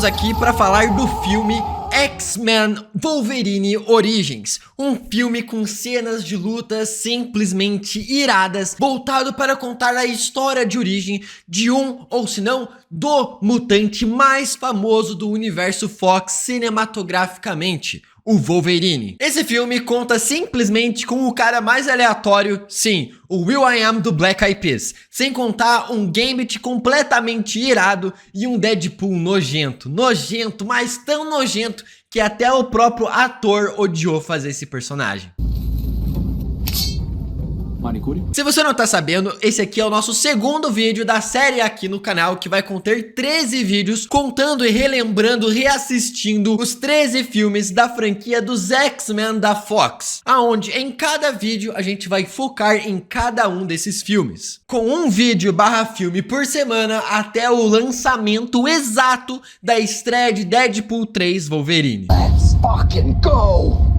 aqui para falar do filme X-Men Wolverine Origins, um filme com cenas de luta simplesmente iradas, voltado para contar a história de origem de um, ou se não, do mutante mais famoso do universo Fox cinematograficamente, o Wolverine. Esse filme conta simplesmente com o cara mais aleatório, sim, o will.i.am do Black Eyed Peas, sem contar um Gambit completamente irado e um Deadpool nojento, mas tão nojento que até o próprio ator odiou fazer esse personagem. Se você não tá sabendo, esse aqui é o nosso segundo vídeo da série aqui no canal, que vai conter 13 vídeos contando e relembrando, reassistindo os 13 filmes da franquia dos X-Men da Fox, aonde em cada vídeo a gente vai focar em cada um desses filmes, com um vídeo / filme por semana até o lançamento exato da estreia de Deadpool 3 Wolverine. Let's fucking go!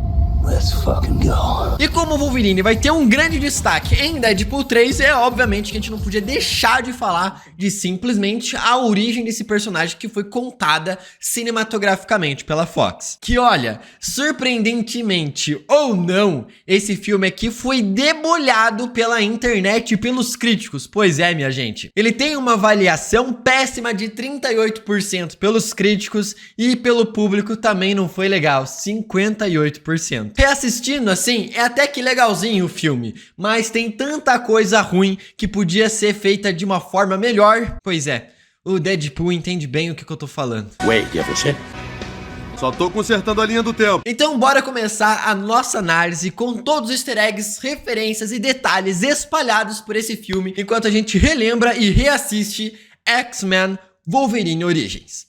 Let's fucking go. E como o Wolverine vai ter um grande destaque em Deadpool 3, é obviamente que a gente não podia deixar de falar de simplesmente a origem desse personagem que foi contada cinematograficamente pela Fox. Que olha, surpreendentemente ou não, esse filme aqui foi debulhado pela internet e pelos críticos. Pois é, minha gente. Ele tem uma avaliação péssima de 38% pelos críticos e pelo público também não foi legal, 58%. Reassistindo assim, é até que legalzinho o filme, mas tem tanta coisa ruim que podia ser feita de uma forma melhor. Pois é, o Deadpool entende bem o que eu tô falando. Ué, é você? Só tô consertando a linha do tempo. Então bora começar a nossa análise com todos os easter eggs, referências e detalhes espalhados por esse filme, enquanto a gente relembra e reassiste X-Men Wolverine Origins.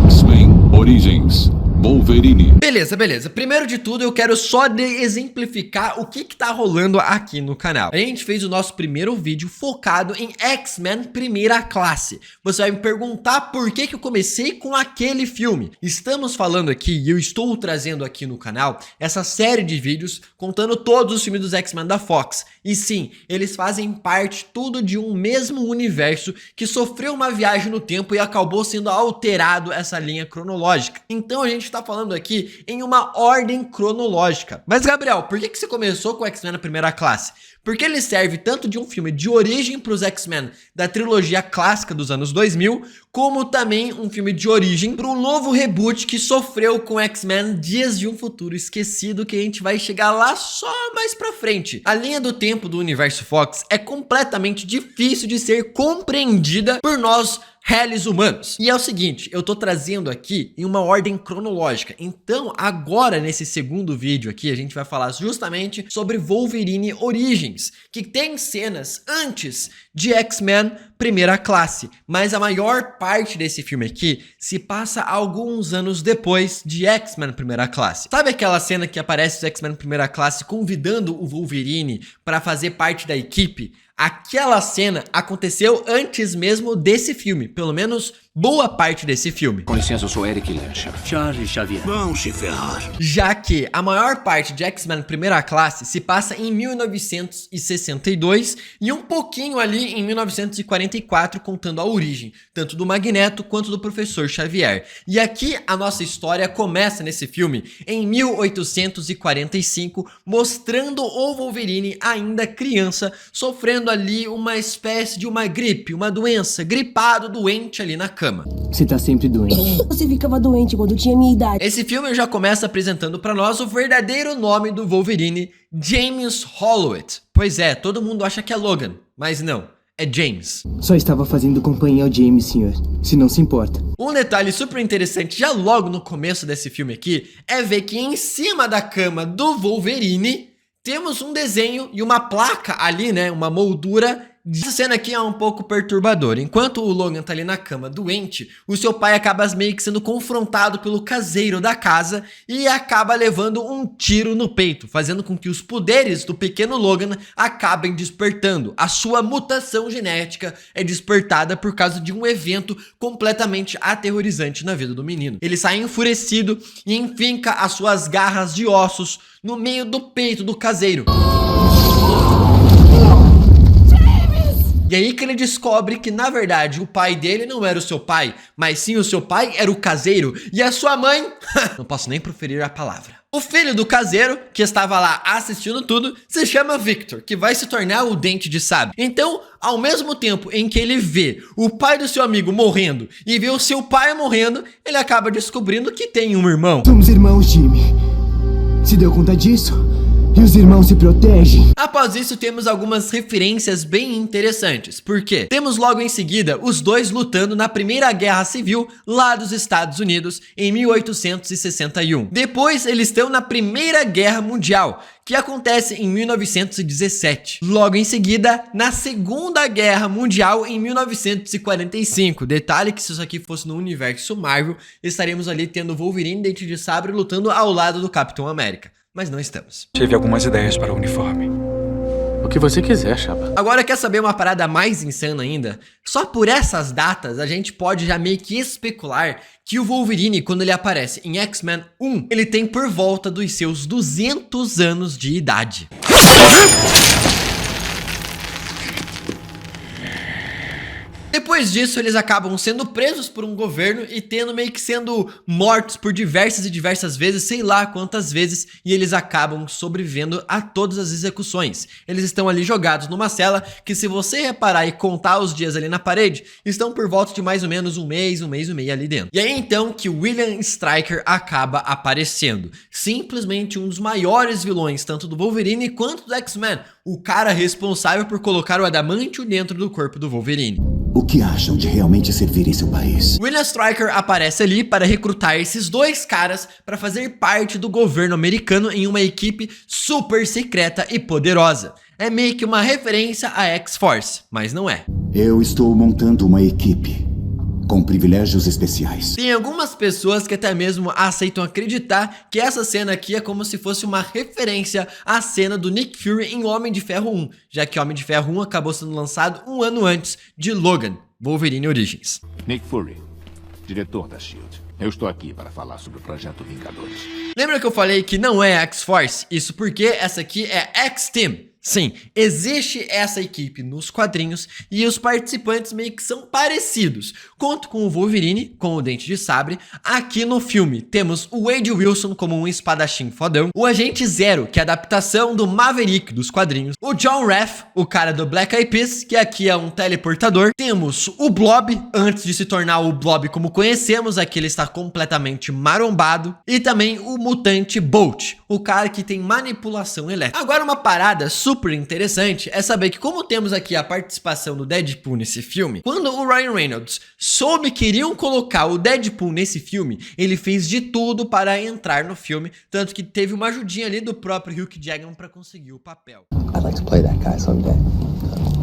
X-Men Origins Wolverine. Beleza. Primeiro de tudo, eu quero só exemplificar o que tá rolando aqui no canal. A gente fez o nosso primeiro vídeo focado em X-Men Primeira Classe. Você vai me perguntar por que eu comecei com aquele filme. Estamos falando aqui, e eu estou trazendo aqui no canal, essa série de vídeos contando todos os filmes dos X-Men da Fox. E sim, eles fazem parte tudo de um mesmo universo que sofreu uma viagem no tempo e acabou sendo alterado essa linha cronológica. Então a gente tá falando aqui em uma ordem cronológica. Mas Gabriel, por que você começou com o X-Men na Primeira Classe? Porque ele serve tanto de um filme de origem para os X-Men da trilogia clássica dos anos 2000, como também um filme de origem para um novo reboot que sofreu com X-Men Dias de um Futuro Esquecido, que a gente vai chegar lá só mais pra frente. A linha do tempo do universo Fox é completamente difícil de ser compreendida por nós réis humanos. E é o seguinte, eu tô trazendo aqui em uma ordem cronológica. Então agora nesse segundo vídeo aqui a gente vai falar justamente sobre Wolverine Origins, que tem cenas antes de X-Men Primeira Classe, mas a maior parte desse filme aqui se passa alguns anos depois de X-Men Primeira Classe. Sabe aquela cena que aparece os X-Men Primeira Classe convidando o Wolverine para fazer parte da equipe? Aquela cena aconteceu antes mesmo desse filme, pelo menos boa parte desse filme. Com licença, eu sou Eric Lancha. Charles Xavier. Vão se ferrar. Já que a maior parte de X-Men Primeira Classe se passa em 1962 e um pouquinho ali em 1944, contando a origem, tanto do Magneto quanto do Professor Xavier. E aqui a nossa história começa nesse filme em 1845, mostrando o Wolverine ainda criança, sofrendo ali uma espécie de uma gripe, uma doença, gripado, doente ali na cama. Você tá sempre doente. Você ficava doente quando tinha minha idade. Esse filme já começa apresentando pra nós o verdadeiro nome do Wolverine, James Holowitz. Pois é, todo mundo acha que é Logan, mas não, é James. Só estava fazendo companhia ao James, senhor, se não se importa. Um detalhe super interessante já logo no começo desse filme aqui é ver que em cima da cama do Wolverine temos um desenho e uma placa ali, né, uma moldura. Essa cena aqui é um pouco perturbadora. Enquanto o Logan tá ali na cama doente, o seu pai acaba meio que sendo confrontado pelo caseiro da casa e acaba levando um tiro no peito, fazendo com que os poderes do pequeno Logan acabem despertando. A sua mutação genética é despertada por causa de um evento completamente aterrorizante na vida do menino. Ele sai enfurecido e enfinca as suas garras de ossos no meio do peito do caseiro. E aí que ele descobre que, na verdade, o pai dele não era o seu pai, mas sim o seu pai era o caseiro e a sua mãe... não posso nem proferir a palavra. O filho do caseiro, que estava lá assistindo tudo, se chama Victor, que vai se tornar o Dente de Sabre. Então, ao mesmo tempo em que ele vê o pai do seu amigo morrendo e vê o seu pai morrendo, ele acaba descobrindo que tem um irmão. Somos irmãos, Jimmy. Se deu conta disso? E os irmãos se protegem. Após isso, temos algumas referências bem interessantes. Por quê? Temos logo em seguida os dois lutando na Primeira Guerra Civil lá dos Estados Unidos em 1861. Depois, eles estão na Primeira Guerra Mundial, que acontece em 1917. Logo em seguida, na Segunda Guerra Mundial em 1945. Detalhe que se isso aqui fosse no universo Marvel, estaremos ali tendo Wolverine, Dente de Sabre lutando ao lado do Capitão América. Mas não estamos. Tive algumas ideias para o uniforme. O que você quiser, chapa. Agora, quer saber uma parada mais insana ainda? Só por essas datas, a gente pode já meio que especular que o Wolverine, quando ele aparece em X-Men 1, ele tem por volta dos seus 200 anos de idade. Depois disso, eles acabam sendo presos por um governo e tendo meio que sendo mortos por diversas e diversas vezes, sei lá quantas vezes, e eles acabam sobrevivendo a todas as execuções. Eles estão ali jogados numa cela que, se você reparar e contar os dias ali na parede, estão por volta de mais ou menos um mês e meio ali dentro. E aí então que o William Stryker acaba aparecendo. Simplesmente um dos maiores vilões, tanto do Wolverine quanto do X-Men. O cara responsável por colocar o adamantio dentro do corpo do Wolverine. O que acham de realmente servir em seu país? William Stryker aparece ali para recrutar esses dois caras para fazer parte do governo americano em uma equipe super secreta e poderosa. É meio que uma referência a X-Force, mas não é. Eu estou montando uma equipe com privilégios especiais. Tem algumas pessoas que até mesmo aceitam acreditar que essa cena aqui é como se fosse uma referência à cena do Nick Fury em Homem de Ferro 1, já que Homem de Ferro 1 acabou sendo lançado um ano antes de Logan, Wolverine Origins. Nick Fury, diretor da S.H.I.E.L.D. Eu estou aqui para falar sobre o Projeto Vingadores. Lembra que eu falei que não é X-Force? Isso porque essa aqui é X-Team. Sim, existe essa equipe nos quadrinhos e os participantes meio que são parecidos. Conto com o Wolverine, com o Dente de Sabre. Aqui no filme temos o Wade Wilson como um espadachim fodão, o Agente Zero, que é a adaptação do Maverick dos quadrinhos, o John Rath, o cara do Black Eyed Peas, que aqui é um teleportador. Temos o Blob, antes de se tornar o Blob como conhecemos, aqui ele está completamente marombado, e também o mutante Bolt, o cara que tem manipulação elétrica. Agora uma parada super interessante é saber que, como temos aqui a participação do Deadpool nesse filme, quando o Ryan Reynolds soube que iriam colocar o Deadpool nesse filme, ele fez de tudo para entrar no filme, tanto que teve uma ajudinha ali do próprio Hugh Jackman para conseguir o papel. I'd like to play that guy someday.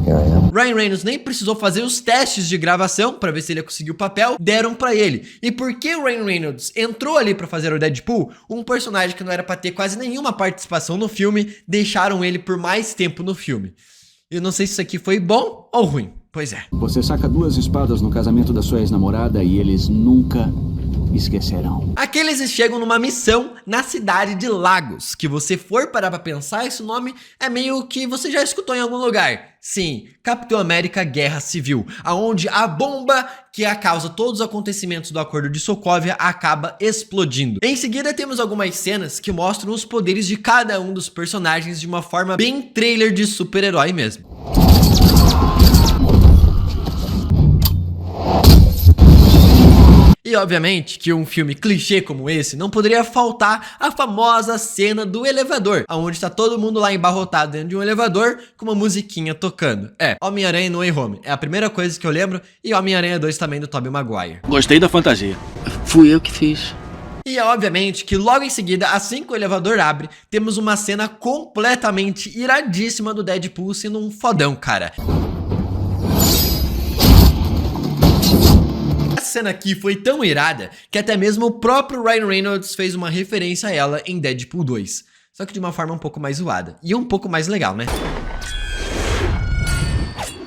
Here I am. Ryan Reynolds nem precisou fazer os testes de gravação para ver se ele ia conseguir o papel, deram para ele. E porque o Ryan Reynolds entrou ali para fazer o Deadpool, um personagem que não era para ter quase nenhuma participação no filme, deixaram ele por mais tempo no filme. Eu não sei se isso aqui foi bom ou ruim. Pois é. Você saca 2 espadas no casamento da sua ex-namorada e eles nunca esquecerão. Aqui eles chegam numa missão na cidade de Lagos, que você for parar pra pensar, esse nome é meio que você já escutou em algum lugar. Sim, Capitão América Guerra Civil, aonde a bomba que causa todos os acontecimentos do Acordo de Sokovia acaba explodindo. Em seguida temos algumas cenas que mostram os poderes de cada um dos personagens de uma forma bem trailer de super-herói mesmo. E obviamente que um filme clichê como esse não poderia faltar a famosa cena do elevador, onde está todo mundo lá embarrotado dentro de um elevador com uma musiquinha tocando. Homem-Aranha no Way Home é a primeira coisa que eu lembro, e Homem-Aranha 2 também do Tobey Maguire. Gostei da fantasia. Fui eu que fiz. E é obviamente que logo em seguida, assim que o elevador abre, temos uma cena completamente iradíssima do Deadpool sendo um fodão, cara. Essa cena aqui foi tão irada que até mesmo o próprio Ryan Reynolds fez uma referência a ela em Deadpool 2. Só que de uma forma um pouco mais zoada. E um pouco mais legal, né?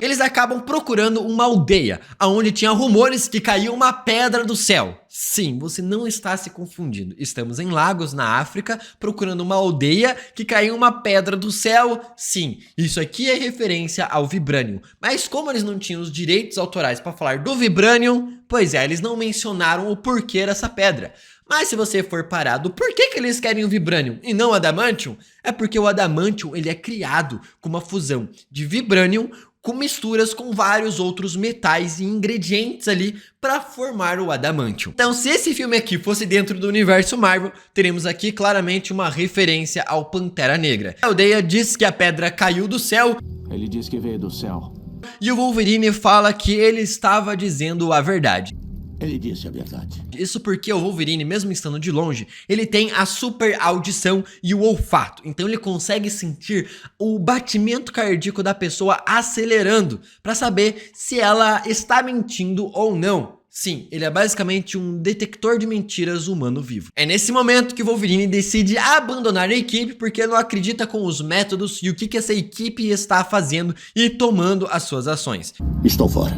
Eles acabam procurando uma aldeia, onde tinha rumores que caiu uma pedra do céu. Sim, você não está se confundindo. Estamos em Lagos, na África, procurando uma aldeia que caiu uma pedra do céu. Sim, isso aqui é referência ao Vibranium. Mas como eles não tinham os direitos autorais para falar do Vibranium, pois é, eles não mencionaram o porquê dessa pedra. Mas se você for parado, por que eles querem o Vibranium e não o Adamantium? É porque o Adamantium ele é criado com uma fusão de Vibranium com misturas com vários outros metais e ingredientes ali para formar o Adamantium. Então, se esse filme aqui fosse dentro do universo Marvel, teremos aqui claramente uma referência ao Pantera Negra. A aldeia diz que a pedra caiu do céu. Ele diz que veio do céu. E o Wolverine fala que ele estava dizendo a verdade. Ele disse a verdade. Isso porque o Wolverine, mesmo estando de longe, ele tem a super audição e o olfato. Então ele consegue sentir o batimento cardíaco da pessoa acelerando para saber se ela está mentindo ou não. Sim, ele é basicamente um detector de mentiras humano vivo. É nesse momento que o Wolverine decide abandonar a equipe porque não acredita com os métodos e o que essa equipe está fazendo e tomando as suas ações. Estou fora.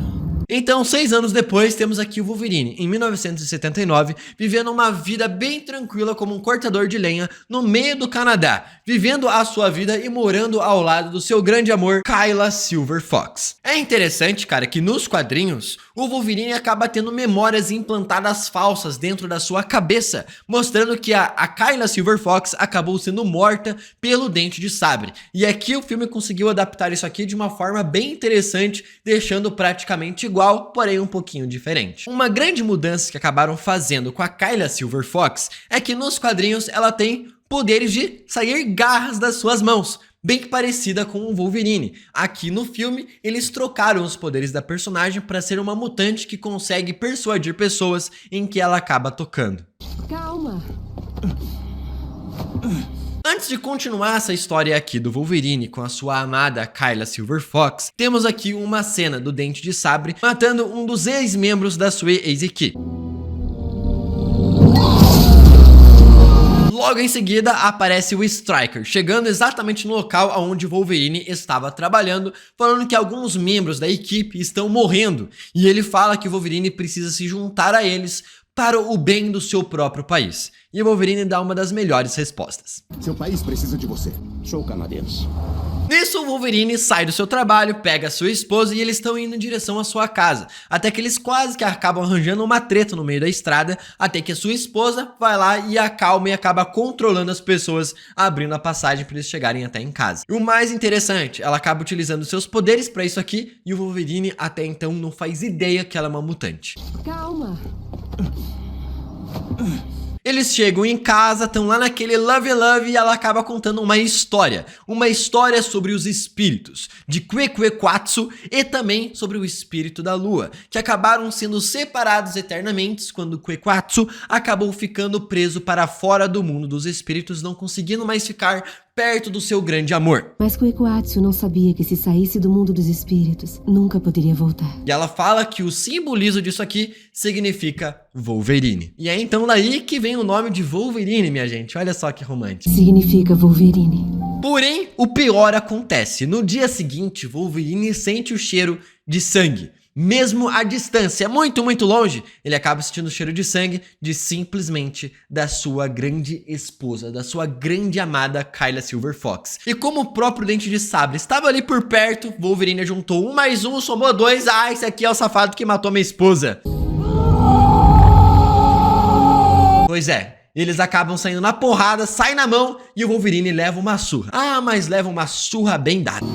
Então, 6 anos depois, temos aqui o Wolverine, em 1979, vivendo uma vida bem tranquila como um cortador de lenha no meio do Canadá, vivendo a sua vida e morando ao lado do seu grande amor, Kyla Silver Fox. É interessante, cara, que nos quadrinhos, o Wolverine acaba tendo memórias implantadas falsas dentro da sua cabeça, mostrando que a Kyla Silver Fox acabou sendo morta pelo Dente de Sabre. E aqui o filme conseguiu adaptar isso aqui de uma forma bem interessante, deixando praticamente igual, porém um pouquinho diferente. Uma grande mudança que acabaram fazendo com a Kyla Silver Fox é que nos quadrinhos ela tem poderes de sair garras das suas mãos, bem que parecida com o Wolverine. Aqui no filme, eles trocaram os poderes da personagem para ser uma mutante que consegue persuadir pessoas em que ela acaba tocando. Calma. Antes de continuar essa história aqui do Wolverine com a sua amada Kyla Silver Fox, temos aqui uma cena do Dente de Sabre matando um dos ex-membros da sua ex-equipe. Logo em seguida aparece o Stryker, chegando exatamente no local onde o Wolverine estava trabalhando, falando que alguns membros da equipe estão morrendo, e ele fala que o Wolverine precisa se juntar a eles para o bem do seu próprio país. E o Wolverine dá uma das melhores respostas. Seu país precisa de você. Sou canadense. Nisso, o Wolverine sai do seu trabalho, pega a sua esposa e eles estão indo em direção à sua casa. Até que eles quase que acabam arranjando uma treta no meio da estrada, até que a sua esposa vai lá e acalma e acaba controlando as pessoas, abrindo a passagem para eles chegarem até em casa. E o mais interessante, ela acaba utilizando seus poderes para isso aqui e o Wolverine até então não faz ideia que ela é uma mutante. Calma. Eles chegam em casa, estão lá naquele love e ela acaba contando uma história sobre os espíritos de Quequequatsu e também sobre o espírito da lua, que acabaram sendo separados eternamente quando Quequequatsu acabou ficando preso para fora do mundo dos espíritos, não conseguindo mais ficar perto do seu grande amor. Mas Quequequatsu não sabia que se saísse do mundo dos espíritos, nunca poderia voltar. E ela fala que o simbolismo disso aqui significa Wolverine. E é então daí que vem o nome de Wolverine, minha gente. Olha só que romântico. Significa Wolverine. Porém, o pior acontece. No dia seguinte, Wolverine sente o cheiro de sangue. Mesmo à distância, muito longe, ele acaba sentindo o cheiro de sangue de simplesmente da sua grande esposa, da sua grande amada Kyla Silver Fox. E como o próprio Dente de Sabre estava ali por perto, Wolverine juntou 1 mais 1, somou 2. Ah, esse aqui é o safado que matou minha esposa. Pois é. Eles acabam saindo na porrada, sai na mão e o Wolverine leva uma surra. Ah, mas leva uma surra bem dada.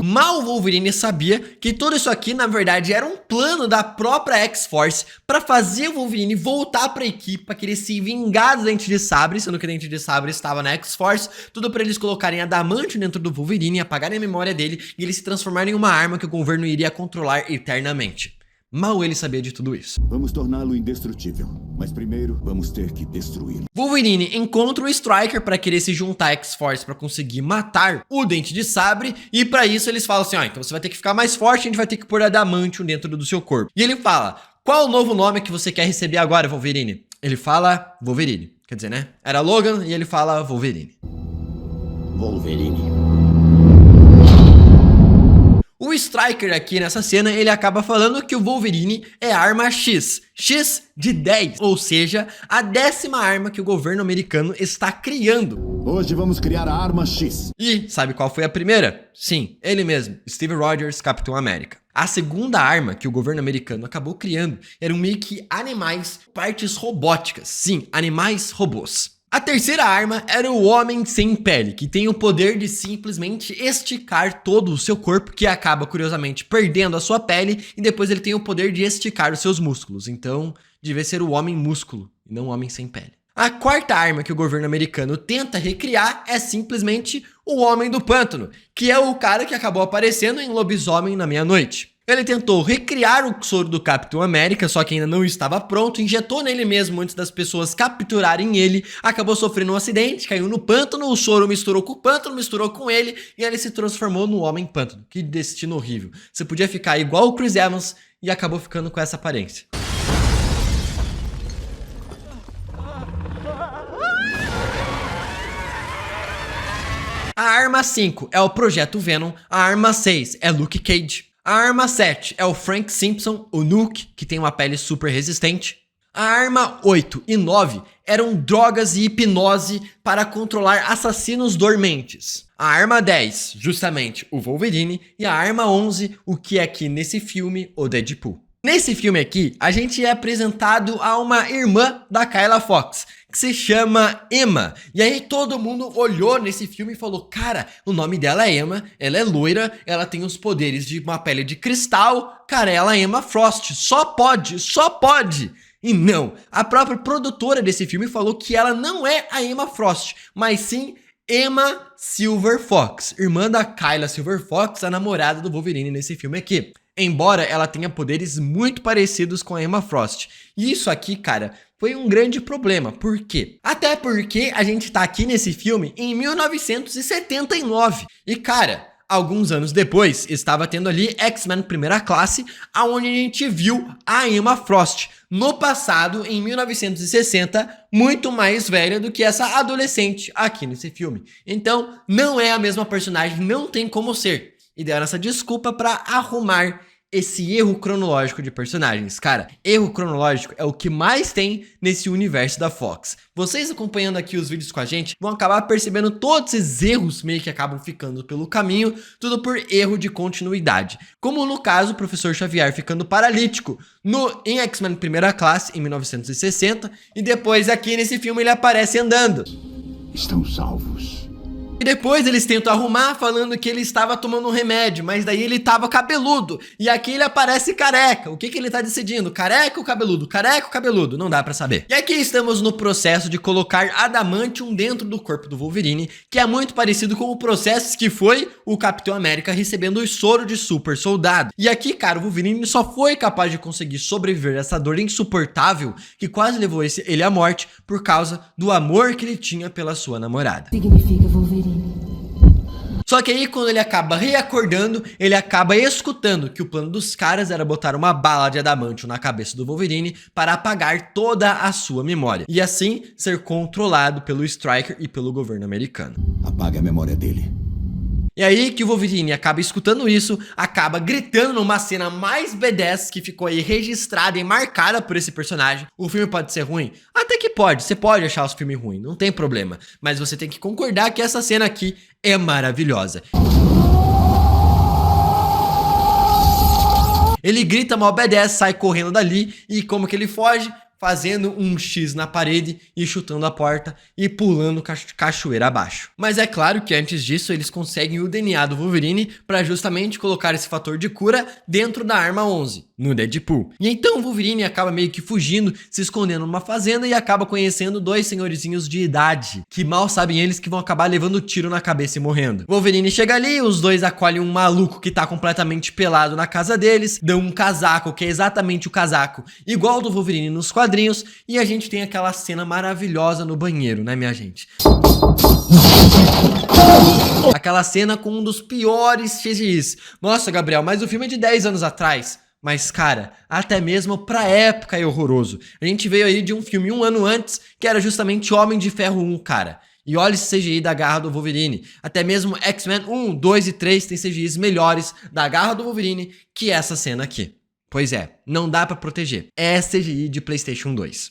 Mal o Wolverine sabia que tudo isso aqui na verdade era um plano da própria X-Force para fazer o Wolverine voltar para a equipe, para querer se vingar do Dente de Sabre, sendo que o Dente de Sabre estava na X-Force, tudo para eles colocarem Adamantium dentro do Wolverine, apagarem a memória dele e ele se transformar em uma arma que o governo iria controlar eternamente. Mal ele sabia de tudo isso. Vamos torná-lo indestrutível, mas primeiro vamos ter que destruí-lo. Wolverine encontra o Stryker para querer se juntar à X-Force para conseguir matar o Dente de Sabre, e para isso eles falam assim, ó, então você vai ter que ficar mais forte, a gente vai ter que pôr Adamantium dentro do seu corpo. E ele fala, qual o novo nome que você quer receber agora, Wolverine? Ele fala Wolverine, quer dizer, né? Era Logan e ele fala Wolverine. Wolverine. O Stryker aqui nessa cena, ele acaba falando que o Wolverine é a arma X. X de 10, ou seja, a 10ª arma que o governo americano está criando. Hoje vamos criar a arma X. E sabe qual foi a primeira? Sim, ele mesmo, Steve Rogers, Capitão América. A segunda arma que o governo americano acabou criando eram meio que animais, partes robóticas. Sim, animais robôs. A terceira arma era o Homem Sem Pele, que tem o poder de simplesmente esticar todo o seu corpo, que acaba curiosamente perdendo a sua pele, e depois ele tem o poder de esticar os seus músculos. Então, devia ser o Homem Músculo, e não o Homem Sem Pele. A quarta arma que o governo americano tenta recriar é simplesmente o Homem do Pântano, que é o cara que acabou aparecendo em Lobisomem na Meia-Noite. Ele tentou recriar o soro do Capitão América, só que ainda não estava pronto, injetou nele mesmo antes das pessoas capturarem ele, acabou sofrendo um acidente, caiu no pântano, o soro misturou com o pântano, misturou com ele, e ele se transformou no Homem Pântano. Que destino horrível. Você podia ficar igual o Chris Evans e acabou ficando com essa aparência. A arma 5 é o Projeto Venom, a arma 6 é Luke Cage. A arma 7 é o Frank Simpson, o Nuke, que tem uma pele super resistente. A arma 8 e 9 eram drogas e hipnose para controlar assassinos dormentes. A arma 10, justamente o Wolverine. E a arma 11, o que é aqui nesse filme, o Deadpool. Nesse filme aqui, a gente é apresentado a uma irmã da Kyla Fox, que se chama Emma. E aí todo mundo olhou nesse filme e falou, cara, o nome dela é Emma, ela é loira, ela tem os poderes de uma pele de cristal, cara, ela é Emma Frost, só pode, só pode. E não, a própria produtora desse filme falou que ela não é a Emma Frost, mas sim Emma Silver Fox, irmã da Kyla Silver Fox, a namorada do Wolverine nesse filme aqui. Embora ela tenha poderes muito parecidos com a Emma Frost. E isso aqui, cara, foi um grande problema. Por quê? Até porque a gente tá aqui nesse filme em 1979. E, cara, alguns anos depois, estava tendo ali X-Men Primeira Classe, aonde a gente viu a Emma Frost. No passado, em 1960, muito mais velha do que essa adolescente aqui nesse filme. Então, não é a mesma personagem, não tem como ser. E deram essa desculpa pra arrumar esse erro cronológico de personagens. Cara, erro cronológico é o que mais tem nesse universo da Fox. Vocês acompanhando aqui os vídeos com a gente vão acabar percebendo todos esses erros meio que acabam ficando pelo caminho, tudo por erro de continuidade. Como no caso, o Professor Xavier ficando paralítico em X-Men Primeira Classe, em 1960, e depois aqui nesse filme ele aparece andando. Estão salvos. E depois eles tentam arrumar falando que ele estava tomando um remédio, mas daí ele estava cabeludo. E aqui ele aparece careca. O que ele tá decidindo? Careca ou cabeludo? Careca ou cabeludo? Não dá pra saber. E aqui estamos no processo de colocar adamantium dentro do corpo do Wolverine, que é muito parecido com o processo que foi o Capitão América recebendo o soro de super soldado. E aqui, cara, o Wolverine só foi capaz de conseguir sobreviver a essa dor insuportável que quase levou ele à morte por causa do amor que ele tinha pela sua namorada. Significa Wolverine. Só que aí quando ele acaba reacordando, ele acaba escutando que o plano dos caras era botar uma bala de adamantium na cabeça do Wolverine para apagar toda a sua memória. E assim ser controlado pelo Stryker e pelo governo americano. Apague a memória dele. E aí que o Wolverine acaba escutando isso, acaba gritando numa cena mais B10 que ficou aí registrada e marcada por esse personagem. O filme pode ser ruim? Até que pode, você pode achar os filmes ruins, não tem problema. Mas você tem que concordar que essa cena aqui é maravilhosa. Ele grita mal B10, sai correndo dali e como que ele foge? Fazendo um X na parede e chutando a porta e pulando cachoeira abaixo. Mas é claro que antes disso eles conseguem o DNA do Wolverine para justamente colocar esse fator de cura dentro da arma 11, no Deadpool. E então o Wolverine acaba meio que fugindo, se escondendo numa fazenda e acaba conhecendo dois senhorizinhos de idade, que mal sabem eles que vão acabar levando tiro na cabeça e morrendo. O Wolverine chega ali, os dois acolhem um maluco que tá completamente pelado na casa deles, dão um casaco, que é exatamente o casaco igual do Wolverine nos quadrinhos, e a gente tem aquela cena maravilhosa no banheiro, né, minha gente? Aquela cena com um dos piores CGIs. Nossa, Gabriel, mas o filme é de 10 anos atrás. Mas, cara, até mesmo pra época é horroroso. A gente veio aí de um filme um ano antes, que era justamente Homem de Ferro 1, cara. E olha esse CGI da garra do Wolverine. Até mesmo X-Men 1, 2 e 3 tem CGIs melhores da garra do Wolverine que essa cena aqui. Pois é, não dá pra proteger. É CGI de PlayStation 2.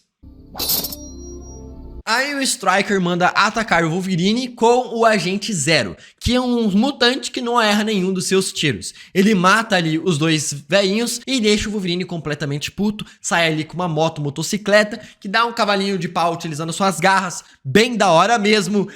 Aí o Stryker manda atacar o Wolverine com o Agente Zero, que é um mutante que não erra nenhum dos seus tiros. Ele mata ali os dois velhinhos e deixa o Wolverine completamente puto, sai ali com uma motocicleta, que dá um cavalinho de pau utilizando suas garras, bem da hora mesmo.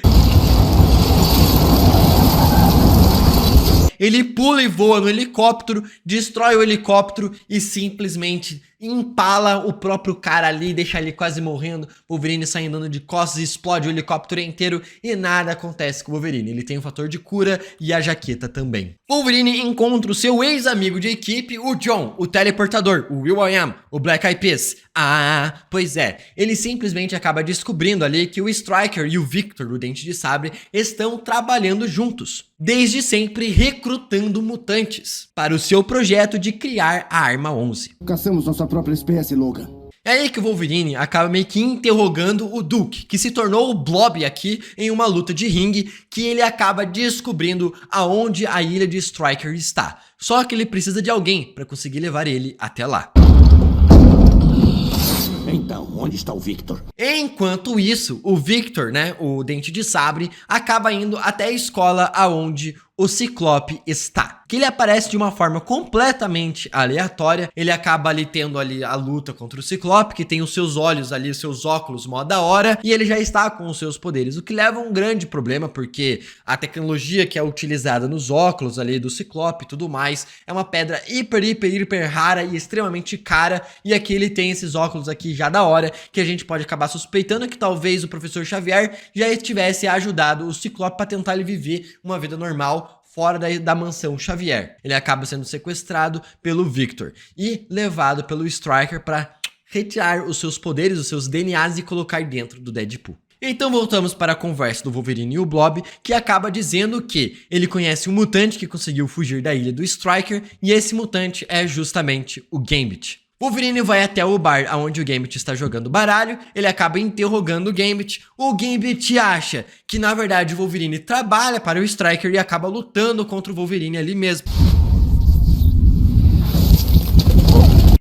Ele pula e voa no helicóptero, destrói o helicóptero e simplesmente empala o próprio cara ali, deixa ele quase morrendo. Wolverine sai andando de costas, explode o helicóptero inteiro e nada acontece com o Wolverine. Ele tem o fator de cura e a jaqueta também. Wolverine encontra o seu ex-amigo de equipe, o John, o teleportador, o will.i.am, o Black Eyed Peas. Ah, pois é. Ele simplesmente acaba descobrindo ali que o Stryker e o Victor, o Dente de Sabre, estão trabalhando juntos, desde sempre recrutando mutantes para o seu projeto de criar a Arma 11. Caçamos nossa própria espécie, Logan. É aí que o Wolverine acaba meio que interrogando o Duke, que se tornou o Blob aqui em uma luta de ringue, que ele acaba descobrindo aonde a ilha de Stryker está. Só que ele precisa de alguém para conseguir levar ele até lá. Então, onde está o Victor? Enquanto isso, o Victor, né, o Dente de Sabre, acaba indo até a escola aonde o Ciclope está. Que ele aparece de uma forma completamente aleatória. Ele acaba ali tendo ali a luta contra o Ciclope, que tem os seus olhos ali, os seus óculos mó da hora, e ele já está com os seus poderes, o que leva a um grande problema, porque a tecnologia que é utilizada nos óculos ali do Ciclope e tudo mais, é uma pedra hiper rara e extremamente cara, e aqui ele tem esses óculos aqui já da hora, que a gente pode acabar suspeitando que talvez o Professor Xavier já tivesse ajudado o Ciclope para tentar ele viver uma vida normal fora da mansão Xavier. Ele acaba sendo sequestrado pelo Victor e levado pelo Stryker para retirar os seus poderes, os seus DNAs e colocar dentro do Deadpool. Então voltamos para a conversa do Wolverine e o Blob, que acaba dizendo que ele conhece um mutante que conseguiu fugir da ilha do Stryker, e esse mutante é justamente o Gambit. Wolverine vai até o bar onde o Gambit está jogando baralho, ele acaba interrogando o Gambit acha que na verdade o Wolverine trabalha para o Stryker e acaba lutando contra o Wolverine ali mesmo.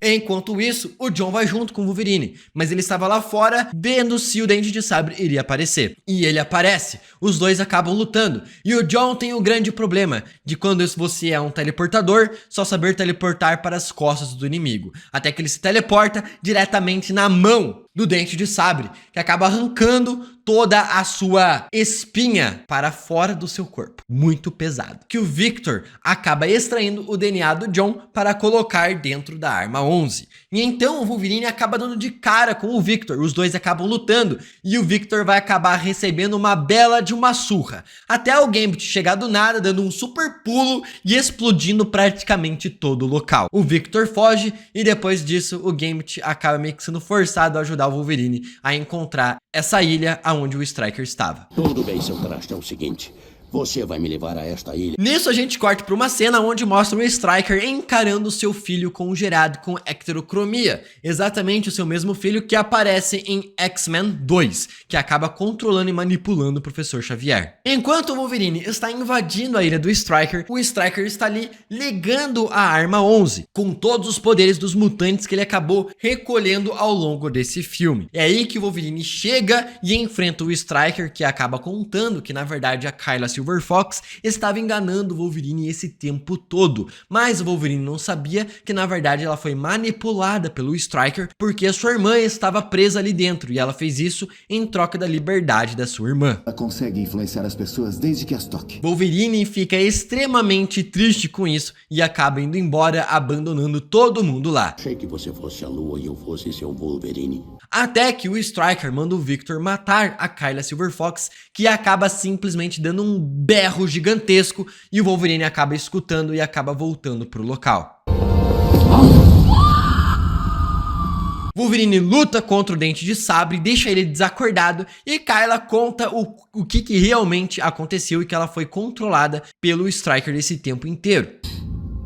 Enquanto isso, o John vai junto com o Wolverine, mas ele estava lá fora vendo se o Dente de Sabre iria aparecer. E ele aparece, os dois acabam lutando, e o John tem o grande problema de quando você é um teleportador, só saber teleportar para as costas do inimigo, até que ele se teleporta diretamente na mão do Dente de Sabre, que acaba arrancando toda a sua espinha para fora do seu corpo. Muito pesado. Que o Victor acaba extraindo o DNA do John para colocar dentro da Arma 11. E então o Wolverine acaba dando de cara com o Victor. Os dois acabam lutando e o Victor vai acabar recebendo uma bela de uma surra. Até o Gambit chegar do nada, dando um super pulo e explodindo praticamente todo o local. O Victor foge e depois disso o Gambit acaba meio que sendo forçado a ajudar o Wolverine a encontrar essa ilha onde o Stryker estava. Tudo bem, seu traste, é o seguinte. Você vai me levar a esta ilha. Nisso a gente corta para uma cena onde mostra o Stryker encarando seu filho congelado com heterocromia. Exatamente o seu mesmo filho que aparece em X-Men 2, que acaba controlando e manipulando o Professor Xavier. Enquanto o Wolverine está invadindo a ilha do Stryker, o Stryker está ali ligando a Arma 11, com todos os poderes dos mutantes que ele acabou recolhendo ao longo desse filme. É aí que o Wolverine chega e enfrenta o Stryker, que acaba contando que na verdade a Kyla Silver Fox estava enganando o Wolverine esse tempo todo, mas o Wolverine não sabia que na verdade ela foi manipulada pelo Stryker porque a sua irmã estava presa ali dentro e ela fez isso em troca da liberdade da sua irmã. Ela consegue influenciar as pessoas desde que as toque. Wolverine fica extremamente triste com isso e acaba indo embora, abandonando todo mundo lá. Achei que você fosse a Lua e eu fosse seu Wolverine. Até que o Stryker manda o Victor matar a Kyla Silver Fox, que acaba simplesmente dando um berro gigantesco e o Wolverine acaba escutando e acaba voltando pro local. Wolverine luta contra o Dente de Sabre, deixa ele desacordado e Kyla conta o que realmente aconteceu e que ela foi controlada pelo Stryker esse tempo inteiro.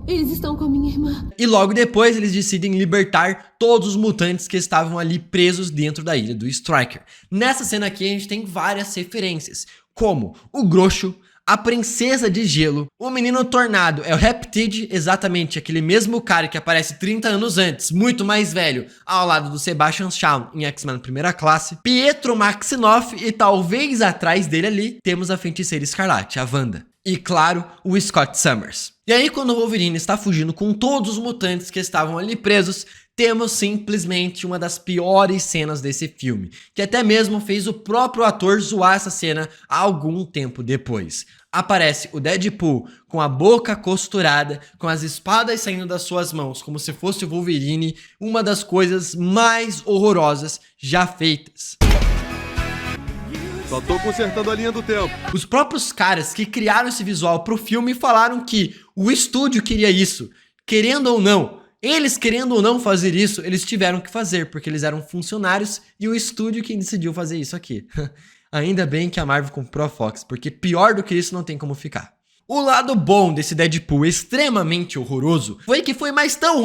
Eles estão com a minha irmã. E logo depois eles decidem libertar todos os mutantes que estavam ali presos dentro da ilha do Stryker. Nessa cena aqui a gente tem várias referências, como o Groxo, a Princesa de Gelo, o Menino Tornado é o Reptide, exatamente aquele mesmo cara que aparece 30 anos antes, muito mais velho, ao lado do Sebastian Shaw em X-Men Primeira Classe, Pietro Maximoff e talvez atrás dele ali temos a Feiticeira Escarlate, a Wanda. E claro, o Scott Summers. E aí quando o Wolverine está fugindo com todos os mutantes que estavam ali presos, temos simplesmente uma das piores cenas desse filme, que até mesmo fez o próprio ator zoar essa cena algum tempo depois. Aparece o Deadpool com a boca costurada, com as espadas saindo das suas mãos, como se fosse o Wolverine, uma das coisas mais horrorosas já feitas. Só tô consertando a linha do tempo. Os próprios caras que criaram esse visual pro filme falaram que o estúdio queria isso, querendo ou não. Eles querendo ou não fazer isso, eles tiveram que fazer, porque eles eram funcionários e o estúdio que decidiu fazer isso aqui. Ainda bem que a Marvel comprou a Fox, porque pior do que isso não tem como ficar. O lado bom desse Deadpool extremamente horroroso foi que foi mais tão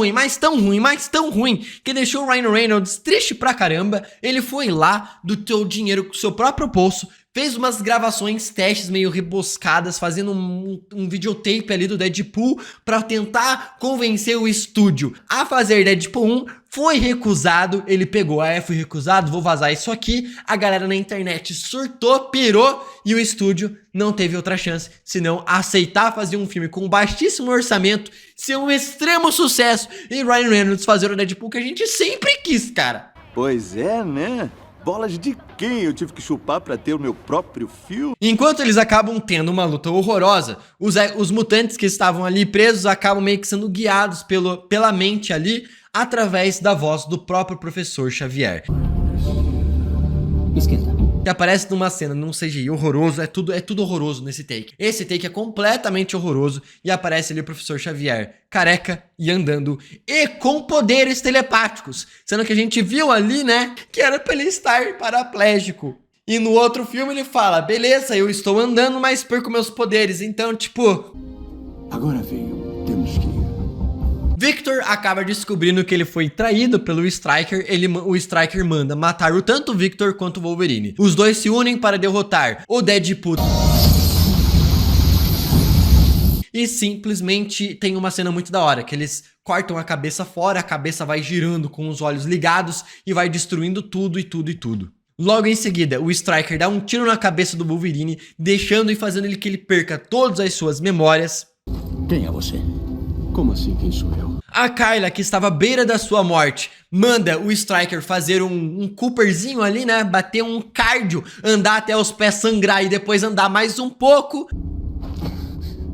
ruim, que deixou o Ryan Reynolds triste pra caramba. Ele foi lá do teu dinheiro com o seu próprio bolso, fez umas gravações, testes meio rebuscadas, fazendo um videotape ali do Deadpool pra tentar convencer o estúdio a fazer Deadpool 1. Foi recusado, ele pegou, fui recusado, vou vazar isso aqui. A galera na internet surtou, pirou e o estúdio não teve outra chance senão aceitar fazer um filme com baixíssimo orçamento, ser um extremo sucesso e Ryan Reynolds fazer o Deadpool que a gente sempre quis, cara. Pois é, né? Bolas de quem eu tive que chupar pra ter o meu próprio filme? Enquanto eles acabam tendo uma luta horrorosa, os mutantes que estavam ali presos acabam meio que sendo guiados pela mente ali, através da voz do próprio Professor Xavier. Esquenta. Que aparece numa cena, num CGI horroroso, é tudo horroroso nesse take. Esse take é completamente horroroso e aparece ali o Professor Xavier, careca e andando, e com poderes telepáticos. Sendo que a gente viu ali, né, que era pra ele estar paraplégico. E no outro filme ele fala, beleza, eu estou andando, mas perco meus poderes. Então, tipo... Agora venham, temos que ir. Victor acaba descobrindo que ele foi traído pelo Stryker, o Stryker manda matar tanto o Victor quanto o Wolverine. Os dois se unem para derrotar o Deadpool. E simplesmente tem uma cena muito da hora, que eles cortam a cabeça fora, a cabeça vai girando com os olhos ligados e vai destruindo tudo e tudo e tudo. Logo em seguida, o Stryker dá um tiro na cabeça do Wolverine, deixando e fazendo ele que ele perca todas as suas memórias. Quem é você? Como assim, quem sou eu? A Kyla, que estava à beira da sua morte, manda o Stryker fazer um Cooperzinho ali, né? Bater um cardio, andar até os pés sangrar e depois andar mais um pouco.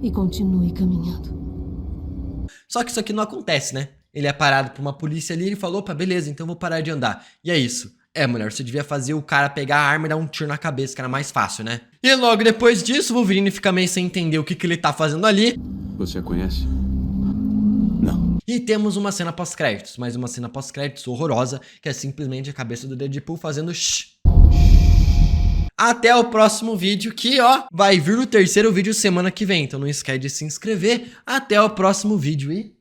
E continue caminhando. Só que isso aqui não acontece, né? Ele é parado por uma polícia ali e ele falou, opa, beleza, então eu vou parar de andar. E é isso. Mulher, você devia fazer o cara pegar a arma e dar um tiro na cabeça, que era mais fácil, né? E logo depois disso, o Wolverine fica meio sem entender o que ele tá fazendo ali. Você a conhece? Não. E temos uma cena pós-créditos, mais uma cena pós-créditos horrorosa, que é simplesmente a cabeça do Deadpool fazendo shh. Até o próximo vídeo, que ó, vai vir o terceiro vídeo semana que vem, então não esquece de se inscrever. Até o próximo vídeo e...